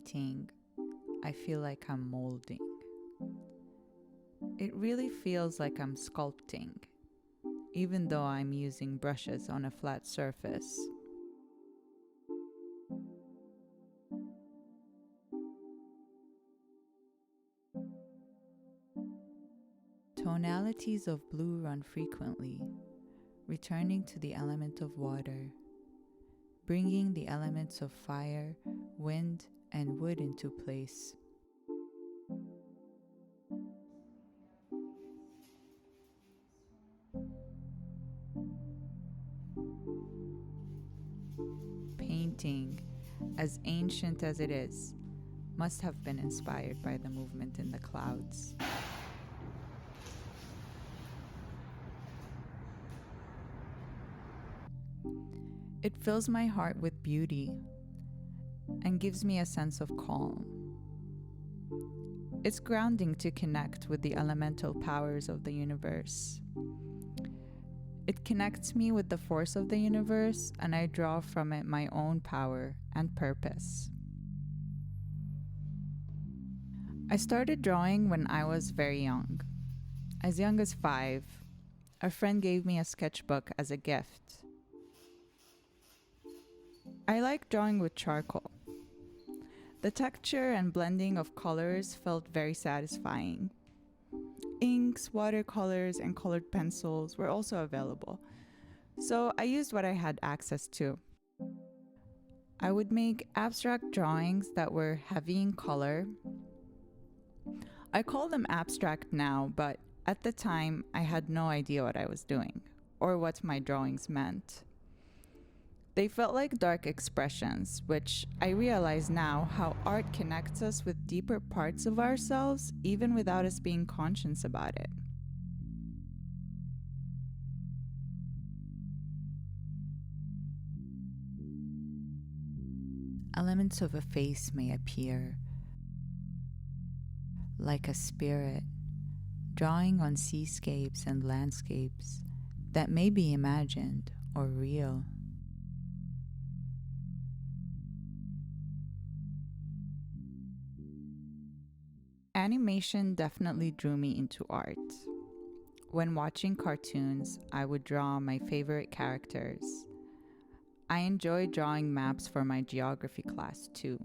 painting, I feel like I'm molding. It really feels like I'm sculpting, even though I'm using brushes on a flat surface. Tonalities of blue run frequently, returning to the element of water, bringing the elements of fire, wind, and wood into place. Painting, as ancient as it is, must have been inspired by the movement in the clouds. It fills my heart with beauty and gives me a sense of calm. It's grounding to connect with the elemental powers of the universe. It connects me with the force of the universe, and I draw from it my own power and purpose. I started drawing when I was very young. As young as 5, a friend gave me a sketchbook as a gift. I like drawing with charcoal. The texture and blending of colors felt very satisfying. Inks, watercolors, and colored pencils were also available, so I used what I had access to. I would make abstract drawings that were heavy in color. I call them abstract now, but at the time I had no idea what I was doing or what my drawings meant. They felt like dark expressions, which I realize now how art connects us with deeper parts of ourselves even without us being conscious about it. Elements of a face may appear, like a spirit, drawing on seascapes and landscapes that may be imagined or real. Animation definitely drew me into art. When watching cartoons, I would draw my favorite characters. I enjoyed drawing maps for my geography class too.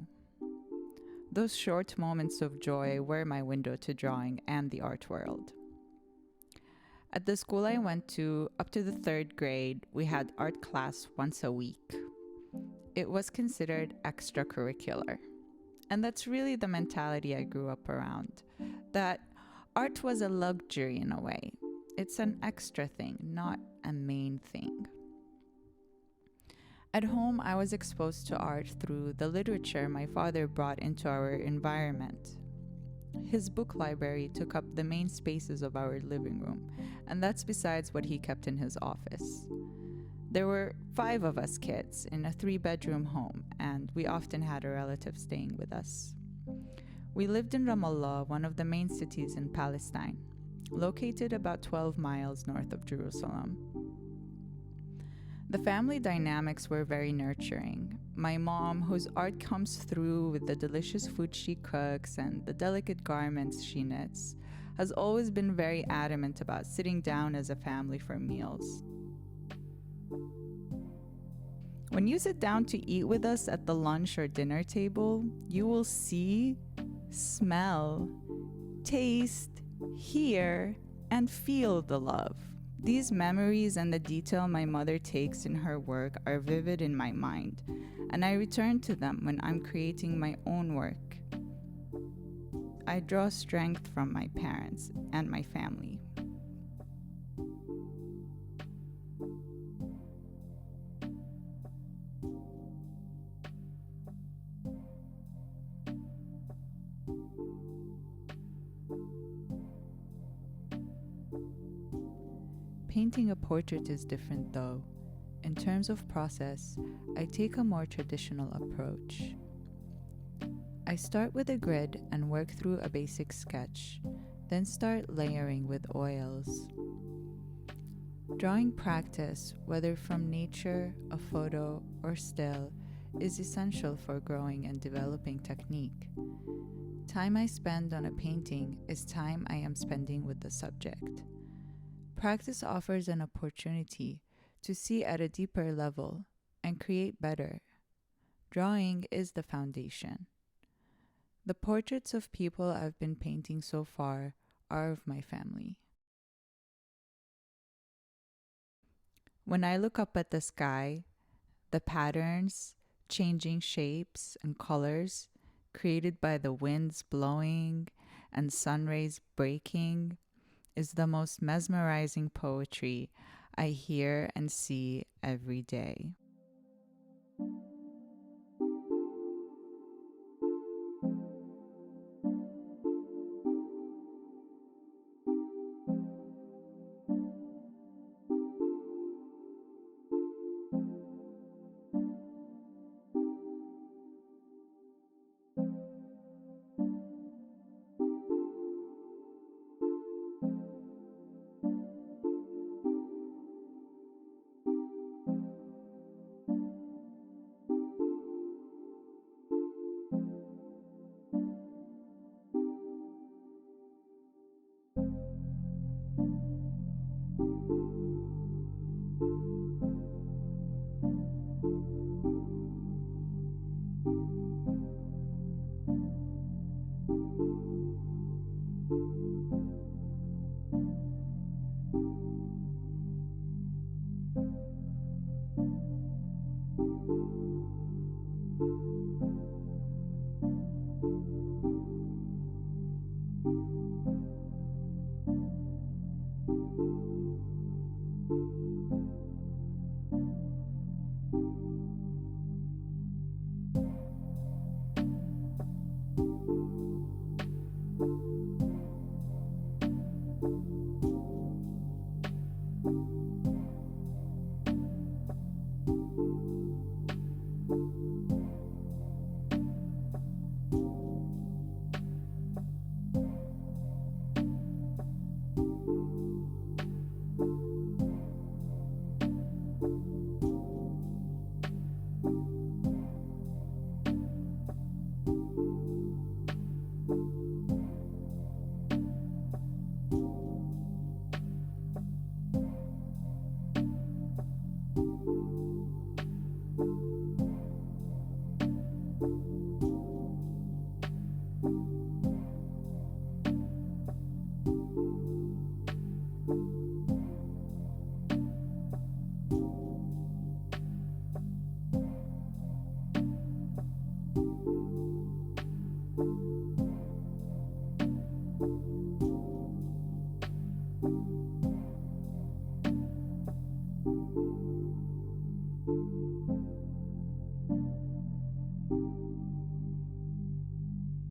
Those short moments of joy were my window to drawing and the art world. At the school I went to, up to the 3rd grade, we had art class once a week. It was considered extracurricular. And that's really the mentality I grew up around, that art was a luxury in a way. It's an extra thing, not a main thing. At home, I was exposed to art through the literature my father brought into our environment. His book library took up the main spaces of our living room, and that's besides what he kept in his office. There were 5 of us kids in a 3-bedroom home, and we often had a relative staying with us. We lived in Ramallah, one of the main cities in Palestine, located about 12 miles north of Jerusalem. The family dynamics were very nurturing. My mom, whose art comes through with the delicious food she cooks and the delicate garments she knits, has always been very adamant about sitting down as a family for meals. When you sit down to eat with us at the lunch or dinner table, you will see, smell, taste, hear, and feel the love. These memories and the detail my mother takes in her work are vivid in my mind, and I return to them when I'm creating my own work. I draw strength from my parents and my family. Painting a portrait is different though. In terms of process, I take a more traditional approach. I start with a grid and work through a basic sketch, then start layering with oils. Drawing practice, whether from nature, a photo, or still, is essential for growing and developing technique. Time I spend on a painting is time I am spending with the subject. Practice offers an opportunity to see at a deeper level and create better. Drawing is the foundation. The portraits of people I've been painting so far are of my family. When I look up at the sky, the patterns, changing shapes and colors created by the winds blowing and sun rays breaking is the most mesmerizing poetry I hear and see every day.